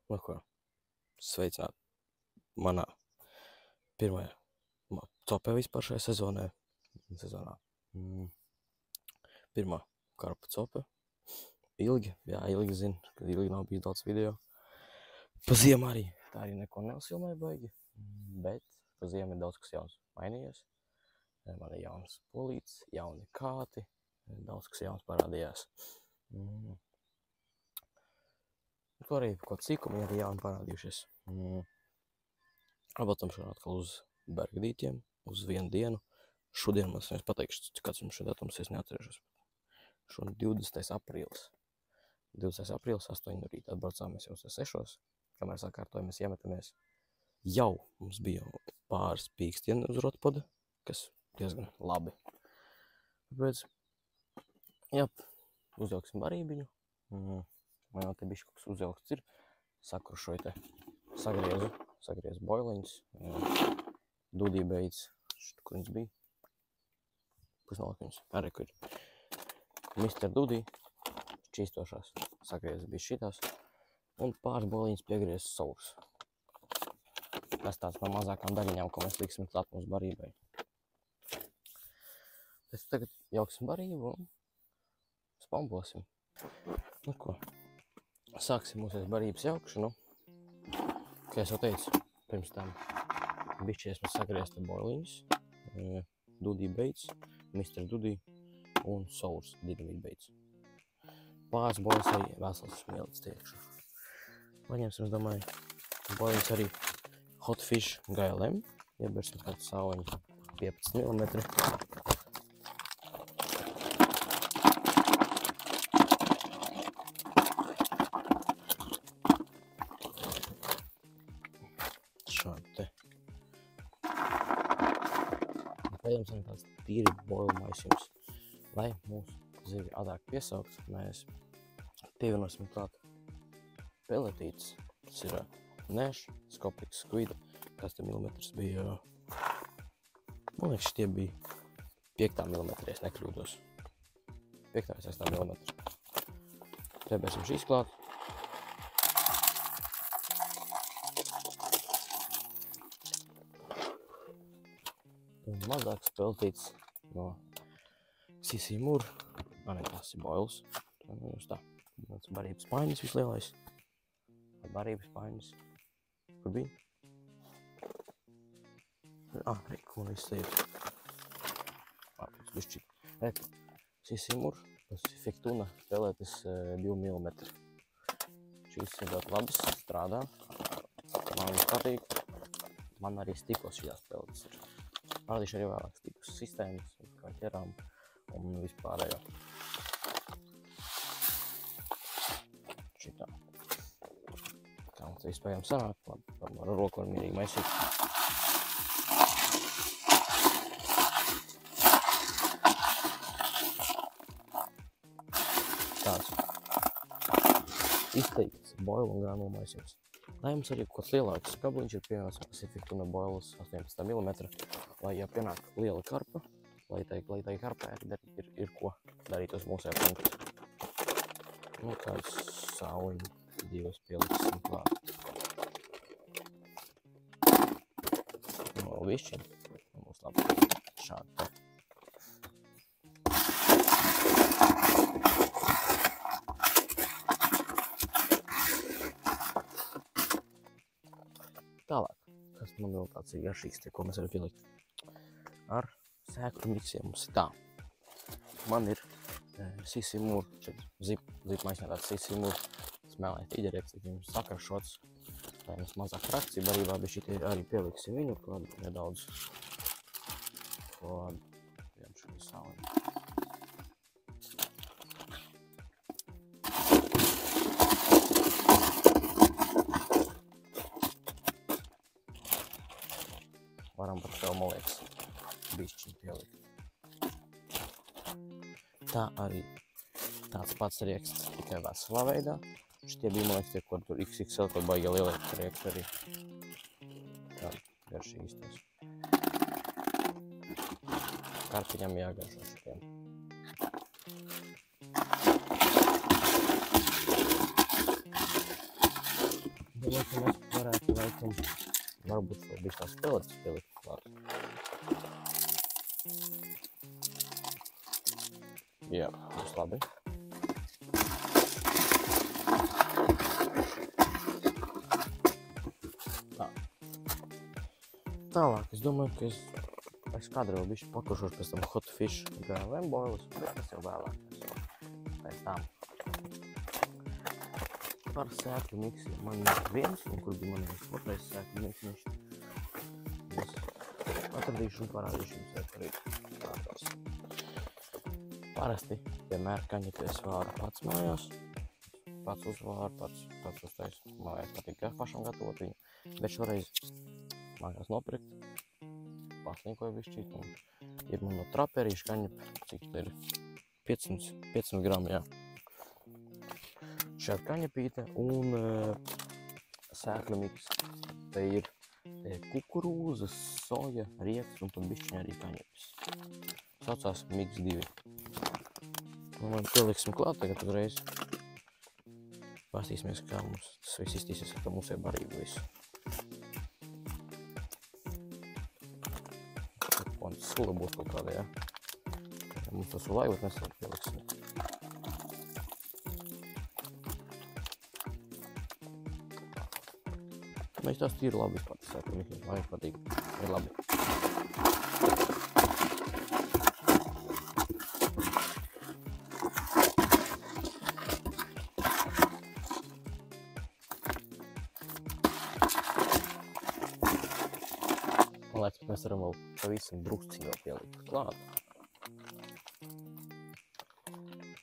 Nu ko, sveicināti manā pirmajā copē vispār šajā sezonā. Pirmā karpa cope. Ilgi zinu, kad ilgi nav bijis daudz video. Pa ziemu arī tā arī neko neuzfilmēju baigi, bet pa ziemu ir daudz kas jauns mainījies. Man ir jauns polīts, jauni kāti, daudz kas jauns parādījās. To arī kaut cīkumi arī jauni parādījušies. Abatam šodien atkal uz Bergdītiem, uz vienu dienu. Šodien man es pateikšu, kāds mums šodien datums, es neatcerēšos. Šodien 20. aprīlis. 20. aprīlis, 8 no rīta atbraucāmies jau 6. Kamēr sakārtojamies, iemetamies. Jau mums bija pāris pīkstieni uz rotpoda, kas diezgan labi. Tāpēc, jā, uzjauksim barībiņu. Man jau te bišķi kaut kas uzjaukts ir. Sakrušoju te, sagriezu boiliņus. Dudī beidz, kur viņas bija. Pusnolakņus, arī kur Mr. Dudī, čīstošās, sagriezu bija šitās. Un pāris boiliņus piegriezis saurs. Tas tāds no mazākām daļiņām, ko mēs liksim klāt mūsu barībai. Tad tagad jauksim barību un spambosim. Nu ko, sāksim mūsu barības jaukšanu. Kā es jau teicu, pirms tam bišķi esmu sagriezt boiliņus. Dudī beidz, Mr. Dudī un saurs dinamīt beidz. Pāris boiliņus arī vesels smielis tiekšu. Paņemsim, es domāju, boiliņus arī Hot Fish GLM. Iebersim kādu sauliņu 15 mm. Šādi te. Paņemsim tāds tīri boilu maisījums. Lai mūsu zivi ātrāk piesaukt, mēs pievienosim klāt peletītes. Tas ir Nash, Skopix, Squid. Kas te milimetrs bija? Man liekas, tie bija 5 mm, es nekļūdos. 5 vai 6 mm. Piebērsim šīs klāt. Un mazāks peletītes no CC Moore. Tas ir boils. Tā. Barības painis vislielais. Barības painis. Kur bija? Ko izstājot. Pēc bišķi. CC Moore. Tas ir Fictuna pelētis 2 mm. Šīs ir ļoti labas, strādā. Man viņas patīk. Man arī stikos šīs pelētis ir. Parādīšu arī vēlāk stikus sistēmas, kā ķerām un vispārējo. Šitā. Tā mums vispējām sanāk, labi, ar roku var mierīgi maisīt. Tāds izteikts boilu un granulu maisījums. Lai mums arī kaut lielāks kabliņš ir pievienots Pacific Tuna boilas 18 mm, lai ja pienāk liela karpa, lai tai karpē ir ko darīt uz mūsējā punktu. Nu, kāds sauliņu divas pieliksim klāt. Vēl višķiņ. Mums labi šādi te. Tālāk, kas man vēl tāds ir garšīgs, ko mēs varam pielikt. Ar sēklu miksiem mums ir tā. Man ir CC Moore, zip maisnē tāds CC Moore smēlēt īģerieks, tad jums sakaršots, lai mums mazāk frakcija barībā, bet šitie arī pieliksim viņu, klāt nedaudz. Klāt, vien šo sauliņu. Varam pat vēl, man liekas, bišķiņu pielikt. Tā arī tāds pats rieksts, tikai veselā veidā. Šitie bija, man liekas, tie, kur tur XXL, kur baigi lielie rieksti arī. Tā, garšīgi iztos. Karpiņam jāgaršo šitiem. domāju, ka mēs varētu laikam varbūt vēl bija tās peletes pielikt klāt. Jā, būs labi. Tā. Tālāk, es domāju, ka es kādreiz bišķi pakuršošu pēc tam hot fish GLM boilus, bet tas jau vēlāk. Pēc tam. Par sēkļu miksi man ir viens, un kur bija man otrais sēkļu miksiņš. Es atradīšu un parādīšu jums arī tādās. Parasti vienmēr kaņepes vāru pats mājās. Pats uzvāru, pats uztaisu. Man vajag patīk pašam gatavot viņu. Bet šoreiz mājās nopirkt. Paslīkoju bišķīt. Ir man no traperīša kaņepe, cik te ir 500 gramu, jā. Šāda kaņepīte un sēkļu miks. Te ir kukurūza, soja, rieks un pat bišķiņ arī kaņepes. Saucās Mix 2. Un pieliksim klāt tagad uzreiz. Pastīsimies, kā mums tas viss iztīsies, ka mums ir barība visu. Un sula būs kaut kāda, jā. Mums tas ulaigot nesam pieliksim. Mēs tās tīri labi patīsāt, un viņiem vajag patīk. Ir labi. Man liekas, mēs varam vēl pavisam drusciņo pielikt klāt.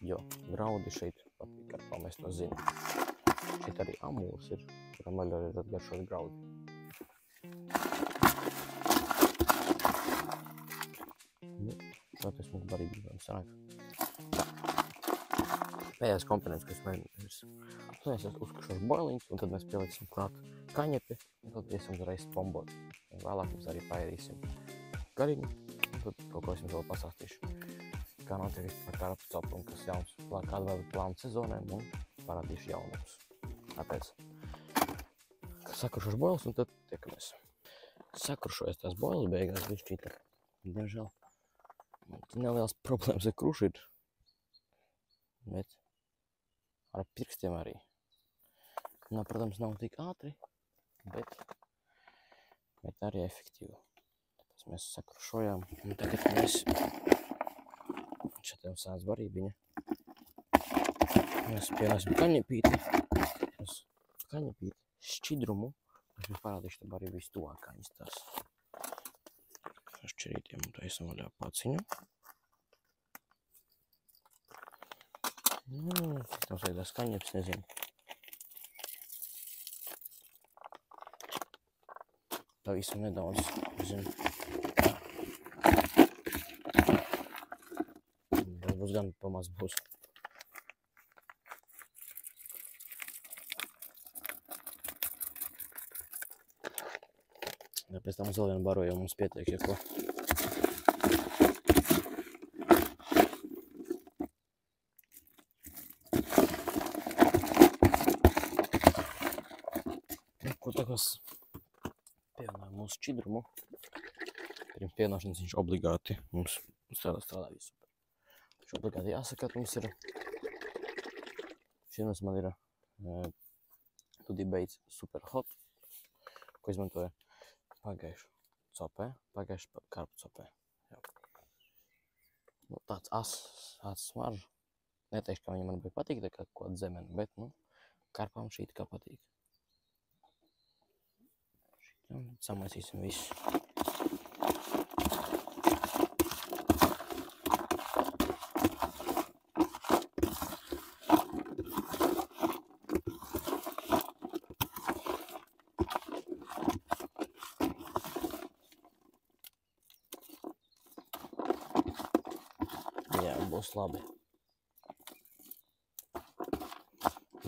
Jo, graudi šeit patīk, kā mēs to zinām. Šeit arī amūls ir, kuram vēl arī atgaršot graudi. Šāds mums barīgi sanāk. Pēdējais komponents, kas mēs uzkušos boiliņus, un tad mēs pieliksim klāt kaņepi, un tad iesim uzreiz pombot. Un vēlāk mēs arī paēdīsim gariņu, un tad kaut ko es jums vēl pasāstīšu. Kā notiek par karpu copu, un kas jauns, kāda vēl plāna sezonēm, un parādīšu jaunumus. Tāpēc sakuršošu boilus un tad tiekamies. Sakuršojas tās boilus beigās bišķīta. Diemžēl neliels problēmas ar krušu ir. Bet ar pirkstiem arī. Protams, nav tik ātri, bet arī efektīvi. Tāpēc mēs sakrušojām. Un tagad mēs šeit jau sāc barībiņa. Mēs pielēsim kaņepīti. Kaņepīt šķidrumu. Es jums parādīšu tā arī vistuvākāņas tās. Šķirītiem un taisam vaļā paciņu. Tam saidās kaņeps, nezinu. Pavisam nedaudz, nezinu. Būs gan pamaz būs. Ja pēc tam uz vēl vienu barojumu mums pietiek, ja ko. Ko tā kas pievienojam mūsu šķidrumu. Pirms pienošanas viņš obligāti mums strādā visu. Viņš obligāti jāsaka, ka mums ir. Šeit man ir Tudy Baits Super Hot, ko izmantoju pagaišu copē, pagaišu karpu copē. Nu, tāds ās smarža. Neteikšu, ka viņa man bija patīk, tā kā kaut kāda zemene, bet, karpām šī kā patīk. Samaisīsim visu. Jā, būs labi.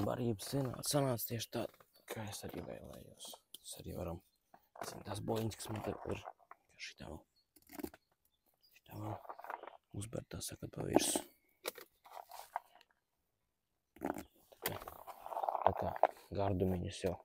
Barības sanāca tieši tā, kā es arī vēlējos. Mēs arī varam tās boļiņas, kas man te ir, šitā vēl uzbērt tā sakot pa virsu. Tā kā gardumiņas jau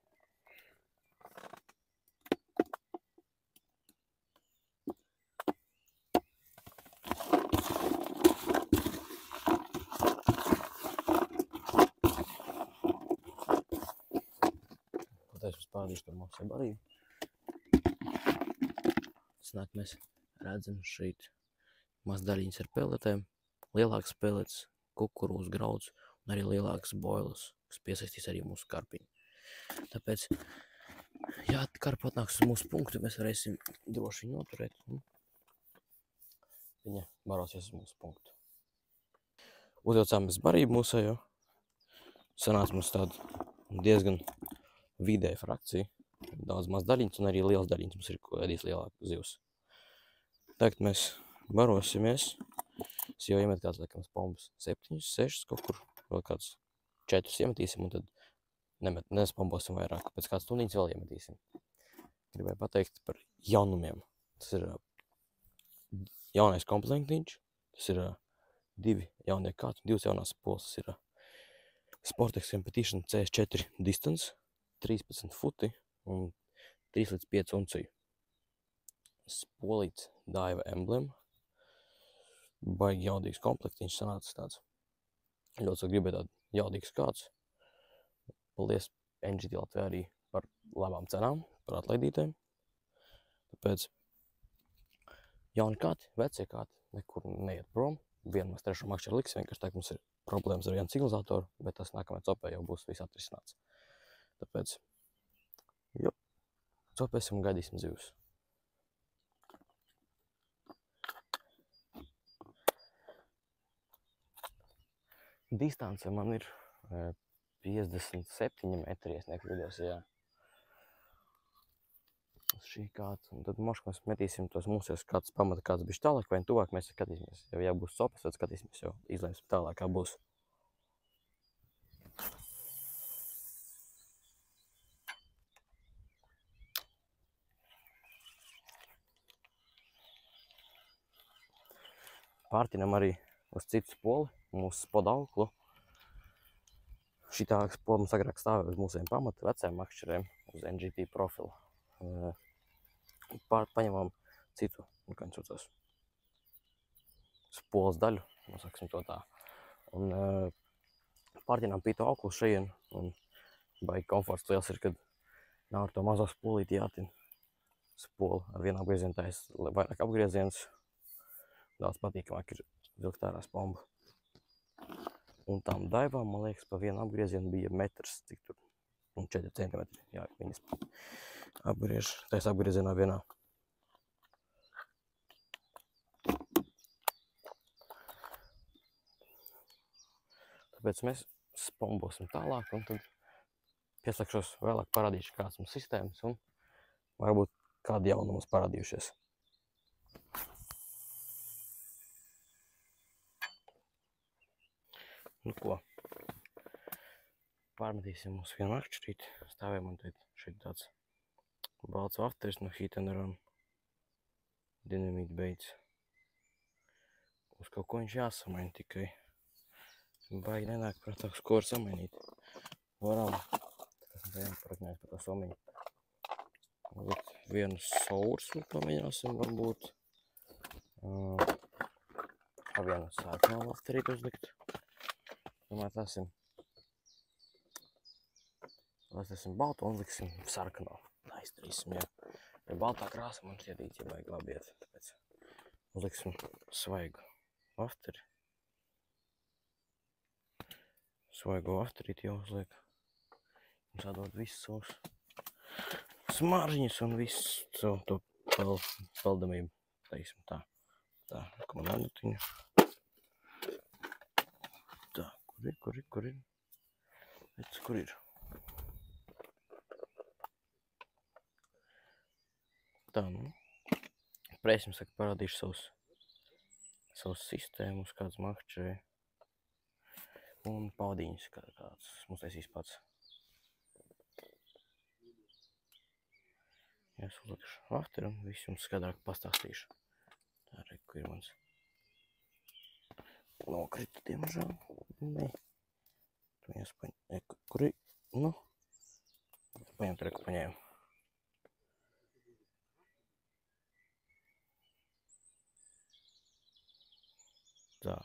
pateicu, es parādīšu par mūsu barību. Snāk, mēs redzam šeit mazdaļiņas ar pelletēm, lielākas pellets, kukurūz grauds un arī lielākas boilas, kas piesaistīs arī mūsu karpiņu. Tāpēc, ja karpa atnāks uz mūsu punktu, mēs varēsim droši viņu noturēt un viņa barosies uz mūsu punktu. Uzjaucām mēs barību mūsējo. Sanāca mums tāda diezgan vidēja frakcija. Daudz maz daļiņas un arī liels daļiņas mums ir, ko ēdīs lielāku zivs. Tagad mēs barosimies. Es jau iemet kāds, laikam, spombas 7, 6, kaut kur vēl kāds 4 iemetīsim un tad nespombosim vairāk. Pēc kāds stundiņas vēl iemetīsim. Gribēju pateikt par jaunumiem. Tas ir jaunais komplektiņš. Tas ir 2 jaunie kāds un 2 jaunās pols. Tas ir Sportex Competition CS4 Distance, 13 futi un 3 līdz 5 unciju. Spolīts Daiva Emblem. Baigi jaudīgs komplektiņš sanācis tāds. Ļoti gribēju tādu jaudīgs kāds. Paldies NGT Latvijā arī par labām cenām, par atlaidītēm. Tāpēc jauni kāti, vecie kāti, nekur neiet prom. Vienu mēs trešo makšķeru liksim, vienkārši tā, ka mums ir problēmas ar vienu signalizatoru, bet tas nākamajā copē jau būs viss atrisināts. Tāpēc, copēsim un gaidīsim zivs. Distance man ir 57 metri, es nekļūdos, jā. Uz šī kāds, un tad mošku mēs metīsim tos mūsies kāds pamata kāds bišķi tālāk, vai tuvāk mēs skatīsimies. Ja būs copes, tad skatīsimies, jau izlēmsim tālāk, kā būs. Pārtinam arī uz citu spoli, mūsu spodauklu. Šitā spola mums agrāk stāvēja uz mūsiem pamata vecajiem makšķerēm, uz NGT profilu. Paņemam citu, kā viņš saucās, spolas daļu, nosaksim to tā. Un pārķinām pītu auklu šajien, un baigi komforts liels ir, kad nav ar to mazo spolīti jātin spolu ar vienu apgriezienu, tā es vairāk apgriezienus. Daudz patīkamāk ir vilkt ārā spombu. Un tām daivām, man liekas, pa vienu apgriezienu bija metrs, cik tur, un 4 centimetri, jā, viņas apgriež, tais apgriezienā vienā. Tāpēc mēs spombosim tālāk, un tad pieslēgšos vēlāk parādīšu kāds mums sistēmas, un varbūt kādi jauni mums parādījušies. Nu ko, pārmetīsim mūsu vienu makšķerīti, stāvējam un šeit tāds balts vafteris no Heat & Run Dynamite Baits. Uz kaut ko viņš jāsamaina tikai. Baigi nenāk prātāk, ko var samainīt. Varam, jāparakņēt par to somiņu. Likt vienu saursmu pamēģināsim varbūt. Vienu sārkano vafterīti uzlikt. Domāju, tasim baltu un liksim sarkano. Tā izdarīsim, jā. Ja baltā krāsa man šķietīt, ja vajag labi iet. Tāpēc uzliksim svaigu vafteri. Svaigo vafterīti jau uzliek. Mums jādod visu savus smāržiņas un visu savu to peldamību. Teiksim tā. Tā, komandatiņu. Kur ir? Redz, kur ir? Tā, nu. Prēsim, saka, parādīšu savus sistēmus, kāds makšķerē. Un paudiņus, kāds mums taisīs pats. Ja es uzlikšu vafteri un visu jums skaidrāk pastāstīšu. Tā, re, kur ir mans. Nokrita, diemžēl. Nē. Tu jāspaņem. Kur ir? Nu. Paņemt, reku paņēmu. Tā.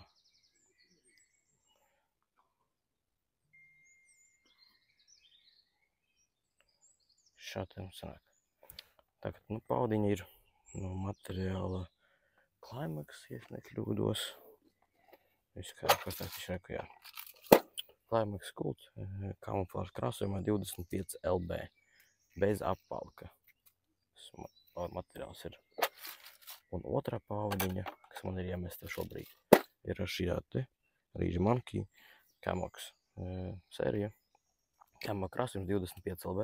Šādi mums sanāk. Tagad, nu, paudiņa ir no materiāla Climax, ja es nekļūdos. Viss kā, kas tāds viņš reku, jā. Climax Kult, kamuflāžu krāsojumā 25 LB, bez apvalka. Materiāls ir. Un otrā paudiņa, kas man ir iemesta šobrīd, ir šī te Rīža Monkey Camox sērija. Camo krāsojums 25 LB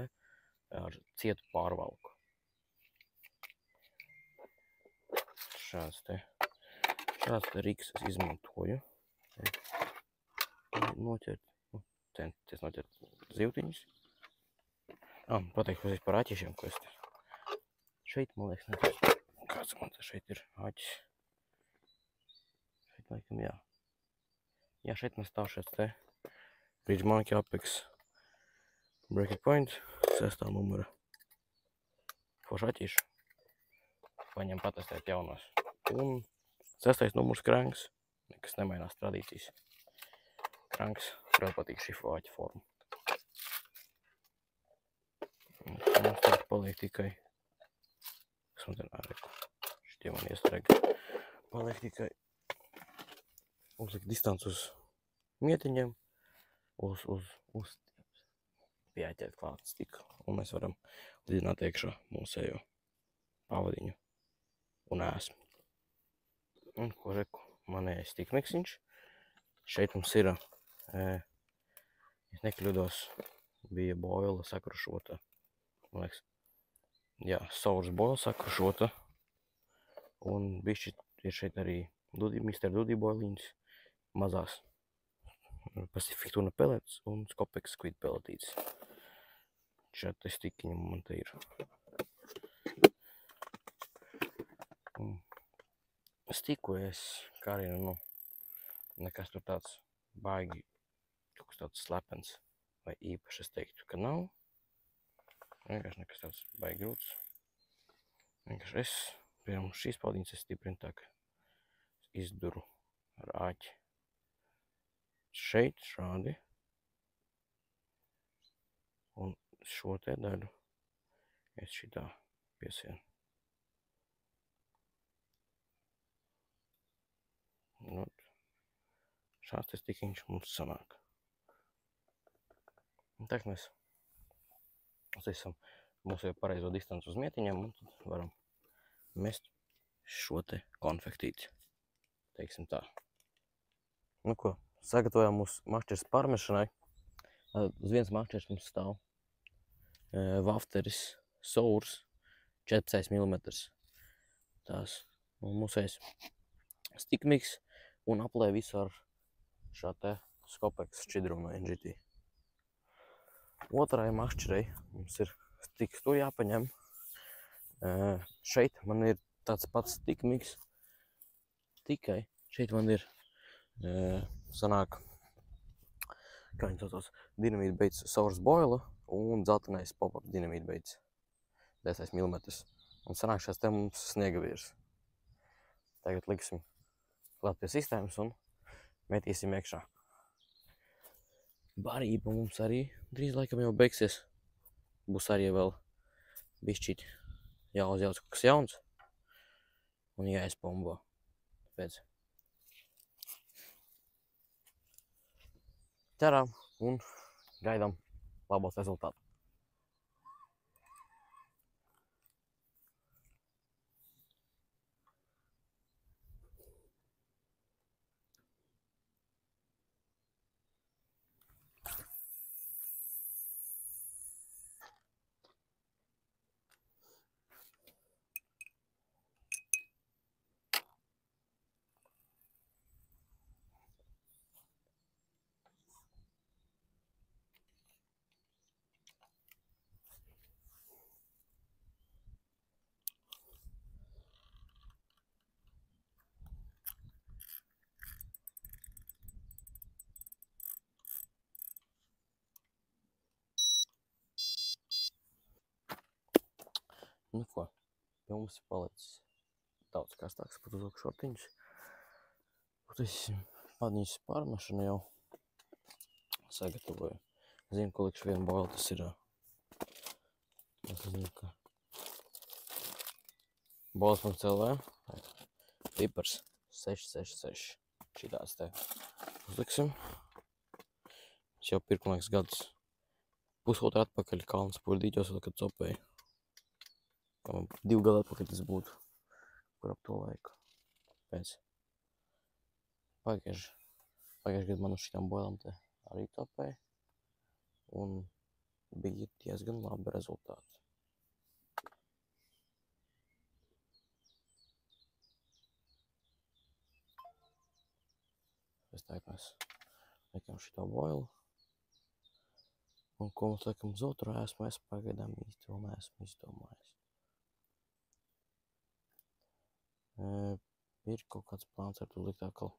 ar cietu pārvalku. Šāds te riks es izmantoju. Centies noķert zivtiņus. Pateikšu par aķišiem, ko es te. Šeit, man liekas, nevis. Kāds man te šeit ir aķis? Šeit, laikam, jā. Jā, šeit man stāv šeit te. Rīža Monkey Apex Breaking Point, 6. numura. Forši aķīšu. Paņem patestēt jaunos. Un 6. numurs Cranks. Nekas nemainās tradīcijas. Cranks. Vēl patīk šī āķa forma. Un mums tagad paliek tikai. Kas man te nārēku? Šitie man iestrēga. Paliek tikai. Uzlikt distanci uz mietiņiem. Uz pieķēt klāt stiklu. Un mēs varam lidināt iekšā mūsējo pavadiņu un ēsmu. Un ko reku manējais stikmiksiņš. Šeit mums ir, es nekļūdos, bija boila sakrušota. Man liekas, jā, Sours boila sakrušota. Un bišķi ir šeit arī Mr. Dudī boiliņas mazās. Pacific Tuna pellets un Scopex Squid pelletītes. Šādi te stikiņi man te ir. Stikojies, kā arī, nu, nekas tur tāds baigi, kaut kas tāds slepens vai īpaši es teiktu, ka nav. Vienkārši nekas tāds baigi grūts. Vienkārši es, piemēram, šīs paudiņas es stiprinu tā, ka izduru ar āķi. Šeit šādi. Un šo te daļu es šitā piesienu. Nu, šāds te stikiņš mums sanāk. Un tā, mēs uztaisam mūsu jau pareizo distanci uz mietiņiem un tad varam mest šo te konfektīti. Teiksim tā. Nu ko, sagatavojām mūsu mašķers pārmešanai. Uz viens mašķers mums stāv Wafteris Sours 14 mm. Tās mūsējs stikmiks un aplē visu ar šā te Scopex šķidrumu no NGT. Otrai mašķerei mums ir stiks to jāpaņem. Šeit man ir tāds pats stikmiks, tikai šeit man ir sanāk, kā viņi saucās, dinamīta beidz Sours boila un dzeltenais pop-up dinamīta beidz 10 mm. Un sanāk šās te mums sniega virs. Tagad liksim klāt pie sistēmas un metīsim iekšā. Barība mums arī drīz laikam jau beigsies. Būs arī vēl bišķīt jāuzjauc kaut kas jauns un jāizpombo. Tāpēc ķerām un gaidām labos rezultātu. Nu ko, pie mums ir palicis daudz kastāks, pat uzvilku šortiņus. Uztaisīsim padiņas pārmešanu jau. Sagatavoju. Zinu, ko likšu vienu boilu, tas ir Es zinu, ka bols.lv pipars 666. Šitās te uzliksim. Es jau pirku, liekas, gadus pusotru atpakaļ kalnas purdīķos, vēl kad copēju. 2 gadu atpakaļ tas būtu, kur ap to laiku. Pēc pagājuši gadu man uz šitām boilām te arī topēju. Un bija diezgan labi rezultāti. Es teiktu, mēs liekam šito boilu. Un ko mums liekam uz otru ēsmu, es pagaidām īsti vēl neesmu izdomājis. Ir kaut kāds plāns ar to likt atkal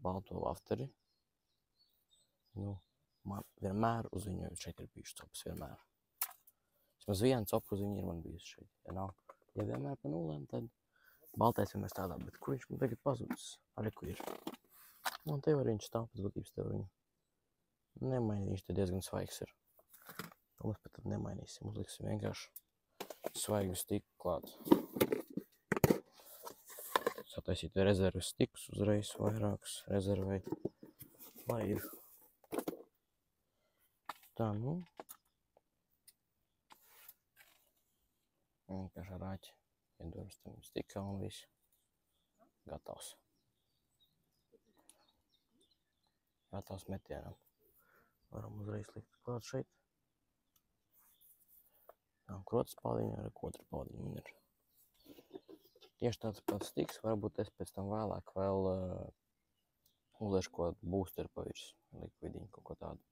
balto lafteri. Nu, man vienmēr uz viņu šeit ir bijuši copas, vienmēr. Vismaz viena copa uz viņu ir man bijusi šeit. Ja nav, ja vienmēr pa nulēm, tad baltais vienmēr strādā, bet kur viņš man tagad pazudis? Arī kur ir. Un te var viņš stāv pēc būtības, te var viņu nemainīt, viņš te diezgan svaigs ir. To mēs pat tad nemainīsim, uzliksim vienkārši svaigu stiku klāt. Sataisīt rezerves stikus uzreiz vairākus rezervēt, lai ir. Tā, nu. Vienkārši ar āķi iedurams tam stikā un viss. Gatavs. Gatavs metienam. Varam uzreiz likt klāt šeit. Tā, krotas paldiņa ar otru paldiņu man ir. Tieši tāds pats stiks, varbūt es pēc tam vēlāk vēl uzliešu kaut boosteru pavirs, likvidiņu, kaut ko tādu.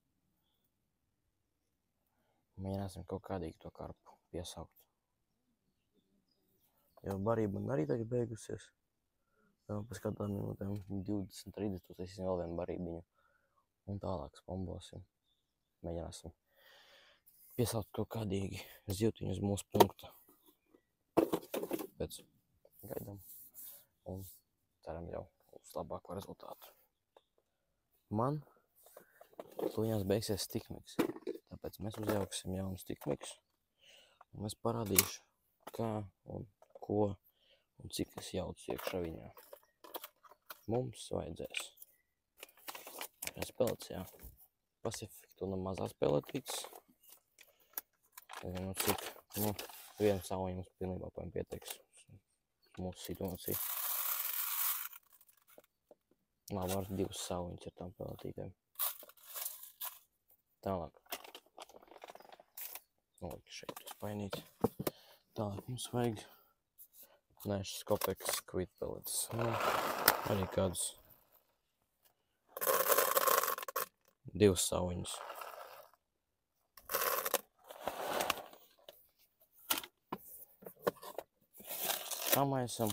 Mēģināsim kaut kādīgi to karpu piesaukt. Jo barība man arī tagad beigusies. Pēc kādām minūtēm 20, 30, uztaisīsim vēl vienu barībiņu. Un tālāk spombosim. Mēģināsim piesaukt kaut kādīgi zivtiņu uz mūsu punktu. Pēc gaidām un ceram jau uz labāko rezultātu. Man tuļņās beigsies stikmiks, tāpēc mēs uzjauksim jaunu stikmiks un es parādīšu, kā un ko un cik es jaucu iekšā viņā. Mums vajadzēs spēlēts, jā, Pacific tuna mazās peletītes. Nezinu, cik, nu, vienu sauņu mums pilnībā pieteiks mūsu situāciju. Labi, ar 2 sauņus ar tām peletītēm. Tālāk. Noliku šeit uz painīti. Tālāk mums vajag nešas Kopeks Quid pellets. Nu, arī kādus 2 sauņus. Samaisam.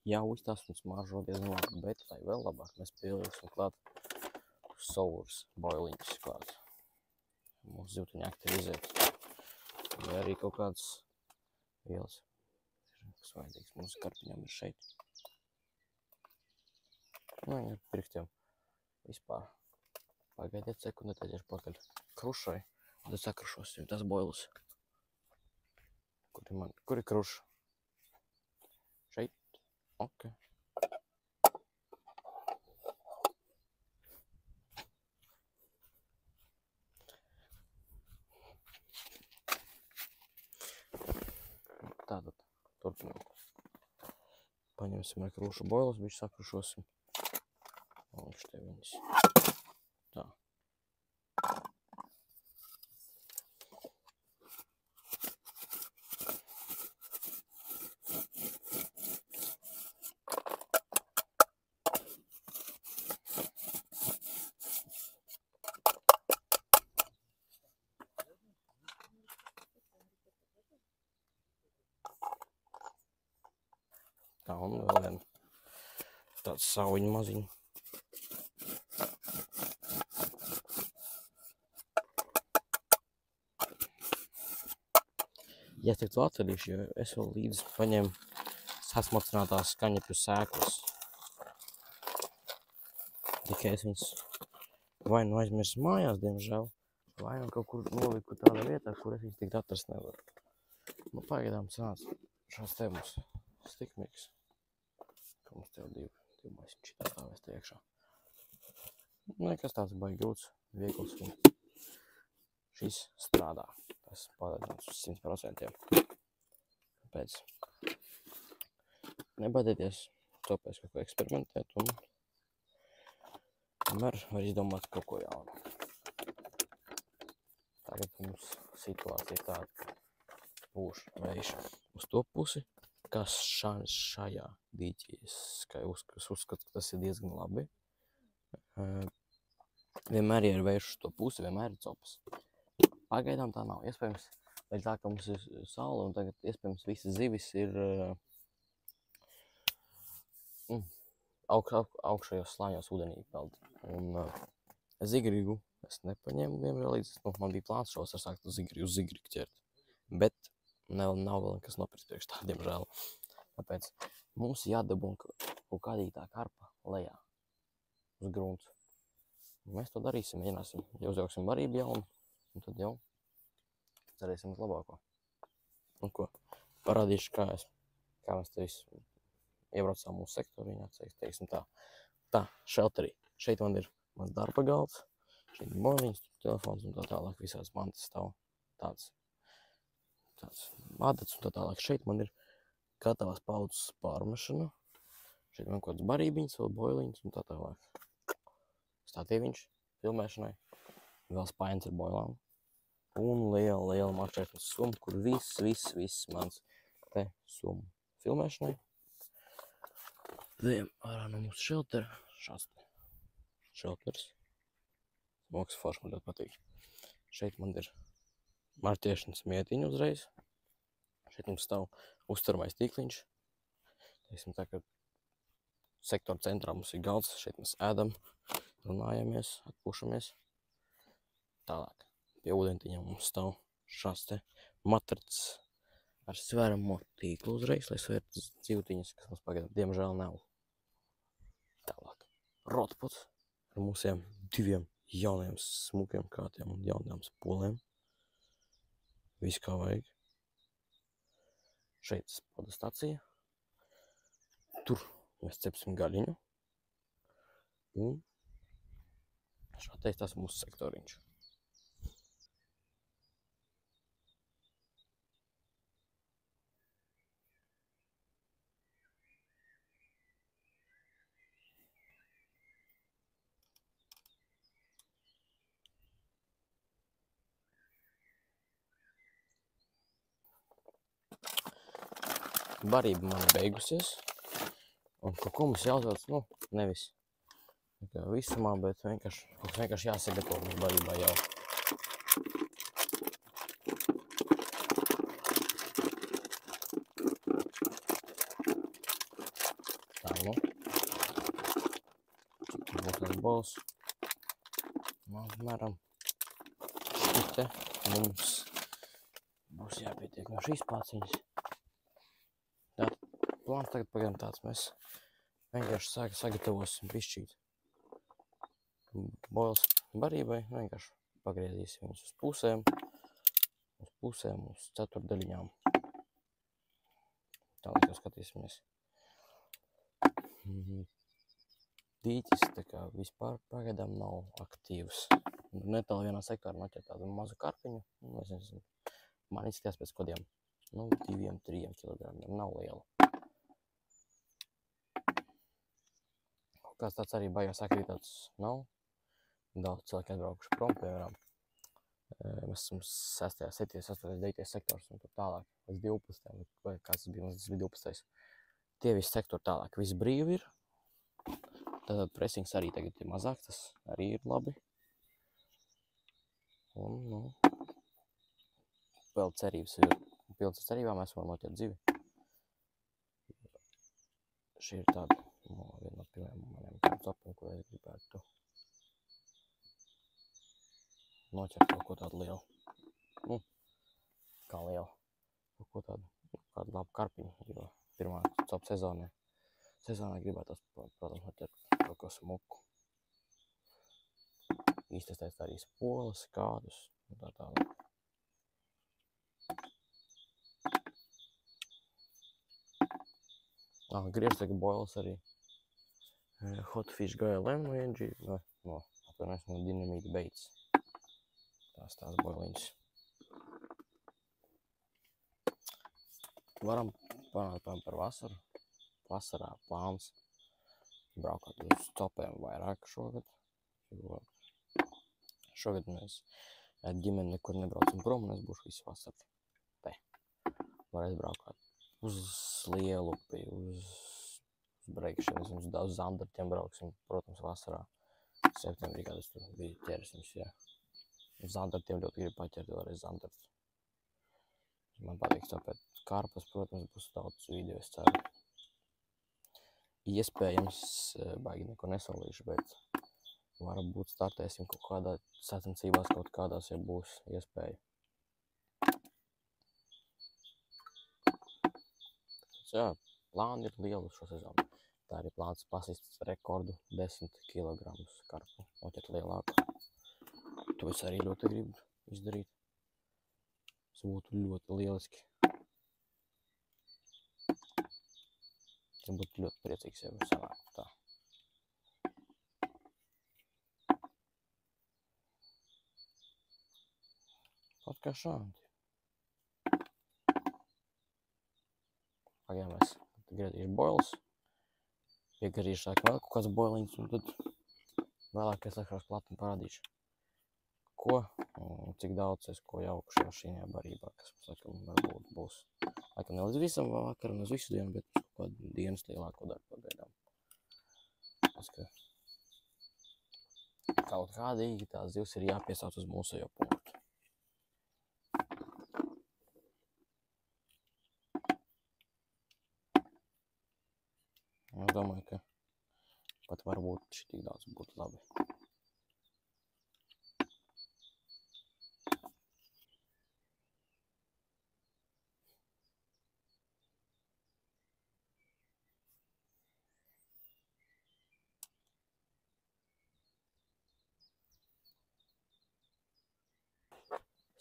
Jau uztās un smaržo diezgan labi, bet lai vēl labāk mēs pieliksim klāt saurs boiliņus klāt. Mūsu zivtiņu aktivizēt. Vai arī kaut kāds vielas, kas vajadzīgs mūsu karpiņam ir šeit. Nu, viņi ar pirkstiem vispār. Pagaidiet sekundi, tad iešu pakaļ krušai, tad sakrušosim tas boilus. Kur ir kruša? Šeit? Ok. Tātad, turpinām. Paņemsim ar krušu boilus, bišķi sakrušosim. Un šeit viņas. Tā. Tā, un vēl vien tāds sauņu maziņu. Ja es tiktu atcerīšu, jo es vēl līdzi paņēmu sasmacinātās skaņepju sēklas. Tikai es viņus vai nu aizmirsu mājās, diemžēl, vai nu kaut kur noliku tādā vietā, kur es viņus tik atrast nevaru. Nu, pagaidām sanāca šāds te mums stikmīgs. Ka mums tev divi maisiņi šitā stāvēs te iekšā. Nekas tāds baigi grūts, viegls un šis strādā. Tas pārliecināts uz 100%. Tāpēc nebaidieties, topēs kaut ko eksperimentēt un vienmēr var izdomāt kaut ko jaunu. Tagad mums situācija tāda, ka pūš vējš uz to pusi, kas šajā dīķī es uzskatu, ka tas ir diezgan labi. Vienmēr, ja ir vējš uz to pusi, vienmēr ir copas. Pagaidām tā nav. Iespējams, vai tā, ka mums ir saule un tagad iespējams visas zivis ir augšējos slāņos ūdenī peld. Un zigrigu es nepaņēmu diemžēl līdz, man bija plāns šos ar sākt uz zigrigu ķert. Bet nav vēl nekas nopirks priekš tā, diemžēl. Tāpēc mums jādabūn kaut kādītā karpa lejā uz grunts. Mēs to darīsim, mēģināsim, ja uzjauksim barību jaunu, un tad jau cerēsim uz labāko. Un ko, parādīšu, kā mēs te visu iebraucām mūsu sektoriņā, teiksim tā. Tā, šelterī. Šeit man ir mans darba galds, šeit ir moniņas, telefons un tā tālāk, visāds mantas stāv tāds adats un tā tālāk. Šeit man ir gatavās paudzes pārmešana, šeit man kaut kāds barībiņas, vēl boiliņas un tā tālāk. Statīviņš filmēšanai, vēl spaiņas ar boilām un liela mačēšanas summa, kur viss mans te summa filmēšanai. Dejam ārā no mūsu šeltera, šāds te šelters, smoks forši man ļoti patīk. Šeit man ir marķēšanas mietiņa uzreiz, šeit mums stāv uztveramais tīkliņš, teiksim tā, ka sektora centrā mums ir galds, šeit mēs ēdam, runājamies, atpūšamies. Tālāk, pie ūdentiņa mums stāv šāds te matracs ar sveramo tīklu uzreiz, lai svērtu dzīvtiņas, kas mums pagaidām diemžēl nav. Tālāk, rotpots ar mūsiem 2 jaunajiem smukiem kātiem un jaunajām spolēm. Viss kā vajag. Šeit spoda stacija. Tur mēs cepsim gaļiņu. Un šāds tas mūsu sektoriņš. Barība man beigusies. Un kaut ko mums jāuzvēc, nevis visumā, bet vienkārši jāsagatavo mums barībā jau. Tā, būs tāds bols. Apmēram šite mums būs jāpietiek no šīs pāciņas. Tā, plāns tagad pagaidām tāds, mēs vienkārši sagatavosim bišķīt boils barībai, vienkārši pagriezīsim viņus uz pusēm, uz ceturdaļiņām. Tālāk jau skatīsimies. Dīķis tā kā vispār pagaidām nav aktīvs. Netālu vienā sektorā noķer tādu mazu karpiņu, es nezinu, man izskatās pēc kodiem 2-3 kilogramiem, nav liela. Kāds tāds arī baigās akrītāts nav. Daudz cilvēki atbraukuši prom, piemēram. Mēs esam 6., 7., 8., 9. sektors un tālāk līdz 12. vai kāds tas bija, mums bija 12. Tie visi sektori tālāk, viss brīvi ir. Tātad presings arī tagad ir mazāk, tas arī ir labi. Un, vēl cerības ir, pilns ar cerībām mēs vēl noķert zivi. Šī ir tāda, viena no pirmajām maniem copiem, ko es gribētu noķert kaut ko tādu lielu. Kā lielu. Kaut ko tādu labu karpiņu, jo pirmā copa sezonā gribētos, protams, noķert kaut ko smuku. iztestēt arī spoles, kādus un tā tālāk. Griežteka boils arī Hot Fish GLM no ING, no Dynamite Baits. Tās boiliņas. Varam panākt par vasaru. Vasarā plāns braukāt uz topiem vairāk šogad. Jo šogad mēs ar ģimeni nekur nebraucam prom, un es būšu visu vasaru te. Varēs braukāt uz Lielupi, uz Breikšiem, uz Zandartiem brauksim, protams, vasarā. Septembrī, kad es tur biju ķersims, jā. Uz Zandartiem ļoti gribu paķert vēlreiz Zandartu. Man patīk tāpēc karpas, protams, būs daudz video, es ceru. Iespējams, baigi neko nesolīšu, bet varbūt startēsim kaut kādā sacensībās, kaut kādās, ja būs iespēja. Jā, plāni ir lieli šo sezonu. Tā arī plāns pasist rekordu 10 kg karpu, noķert lielāku. To es arī ļoti gribu izdarīt. Tas būtu ļoti lieliski. Es būtu ļoti priecīgs, ja sanāktu tā. Kaut kā šādi. Pagaidām es griezīšu boils. Piegarīšu sāk vēl kaut kāds boiliņš, un tad vēlāk es atkal klāt un parādīšu, ko un cik daudz es ko jauku šajā šīnajā barībā, kas mums laikam varbūt būs. Laikam ne līdz visam vakaram, uz visu dienu, bet kaut kādu dienas lielāko darbu pagaidām. Tas, ka kaut kādīgi tās zivs ir jāpiesauc uz mūsējo punktu. Es domāju, ka pat varbūt šitik daudz būtu labi.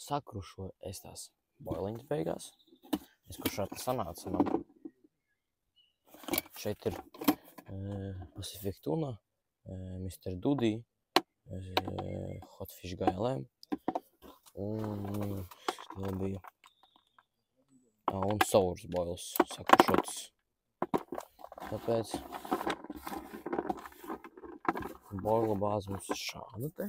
Sakrušoju es tās boiliņas beigās. Es kur šādi sanāca man. Šeit ir Pacific Tuna, Mr. Dudī, Hot Fish GLM un bija un Sours boils sakrušots. Tāpēc boila bāze mums ir šāda te.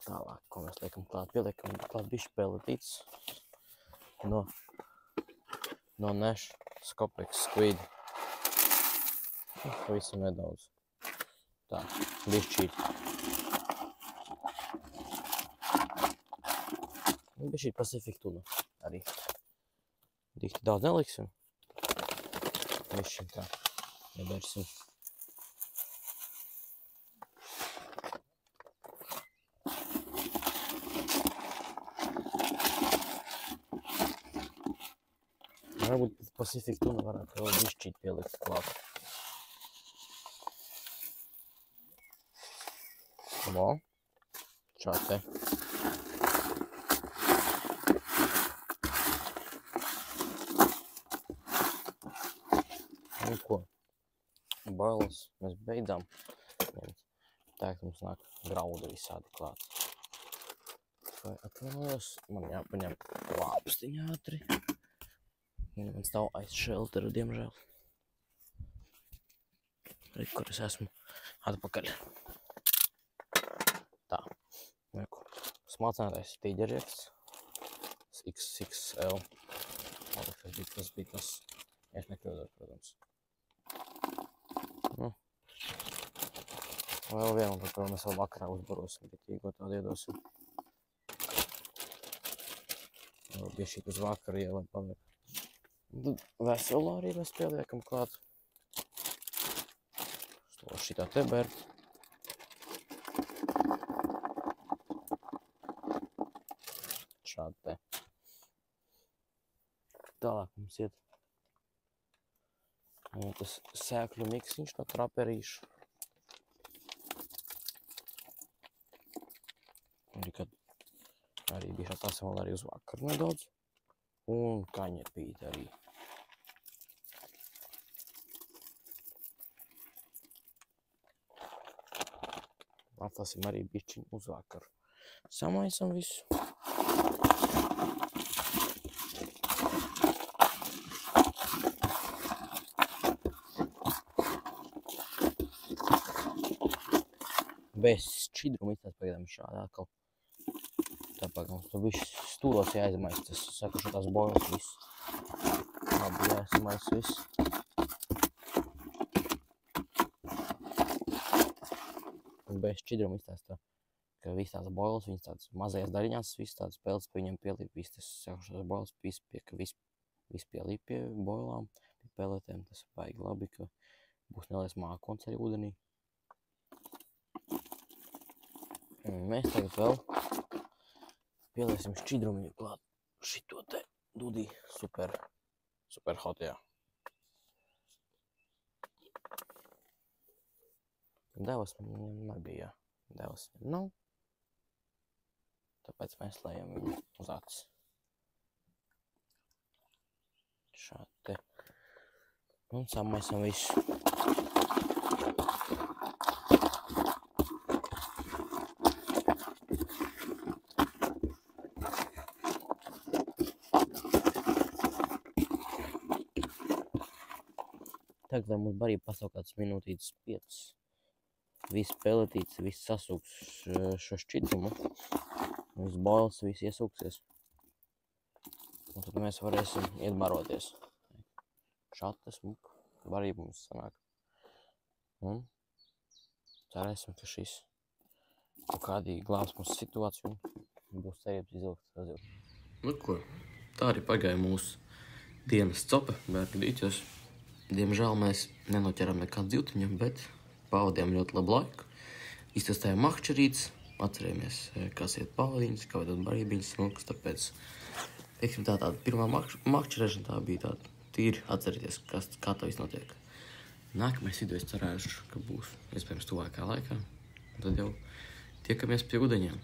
Tālāk, ko mēs liekam klāt, pieliekam klāt bišķi peletītes no Nash Scopex Squid. Pavisam nedaudz. Tā, bišķīt. Bišķīt Pacific Tuna arī. Dikti daudz neliksim. Bišķīt tā, nebersim. Varbūt Pacific Tuna varētu vēl bišķīt pielikt klāt. Mo, čā te. Nu ko, boilas mēs beidzām. Tagad mums nāk graudu visādi klāt. Vai atvainojos, man jāpaņem lāpstiņā ātri. Man stāv aiz šeltera, diemžēl. Re, kur es esmu atpakaļ. Tā, smalcinātais tīģerjeks, XXL. Tas bija tas, ja es nekļūdos, protams. Nu. Vēl vienu, par kuru mēs vēl vakarā uzbarosim, bitīgo tādu iedosim. Vēl bišķīt uz vakaru ielai paliek. Veselu arī mēs pieliekam klāt. Stolo šitā te bērt. Šādi te. Tālāk mums iet tas sēkļu miksiņš no traperīšu. Arī bija atstāsim vēl arī uz vakaru nedaudz. Un kaņepīt arī. Atstāsim arī bišķiņu uz vakaru. Samaisam visu. Bez šķidruma iztās pagaidām šādi atkal. Tāpēc mums tur viss stūros jāizmaisa, tas saka, šo tās boilas viss. Labi jāizmaisa viss. Bez šķidruma iztās tā, ka viss tās boilas, viņas tādas mazajās daļiņās, viss tādas peltas pie viņam pielīp, viss tas saka, šo tās boilas, viss pielīp pie boilām, pie peletēm, tas baigi labi, ka būs neliels mākons arī ūdenī. Mēs tagad vēl pieliesim šķidrumiņu klāt šito te dudī super hotajā. Devas nebija, devas nav, tāpēc mēs lejam viņu uz acis. Šādi te. Un samaisam visu. Tagad mums barība pastāv kāds minūtītes 5. Viss peletīts, viss sasūks šo šķidrumu. Viss boils, viss iesūksies. Un tad mēs varēsim iet baroties. Šādi smuka barība mums sanāk. Un cerēsim, ka šis kaut kādīgi glābs mūsu situāciju un būs cerības izilgt. Nu ko, tā arī pagāja mūsu dienas copa Bērgdīķos. Diemžēl mēs nenoķeram nekādu dzīvtiņu, bet pavadījām ļoti labu laiku. Iztestējām makšķerītes, atcerējāmies, kas iet pavadiņas, kā veidot barībiņas smukas, tāpēc, teiksim, tāda pirmā makšķerēšana tā bija tāda tīri atcerieties, kā tā viss notiek. Nākamais video es cerēšu, ka būs iespējams tuvākā laikā, un tad jau tiekamies pie udeņiem.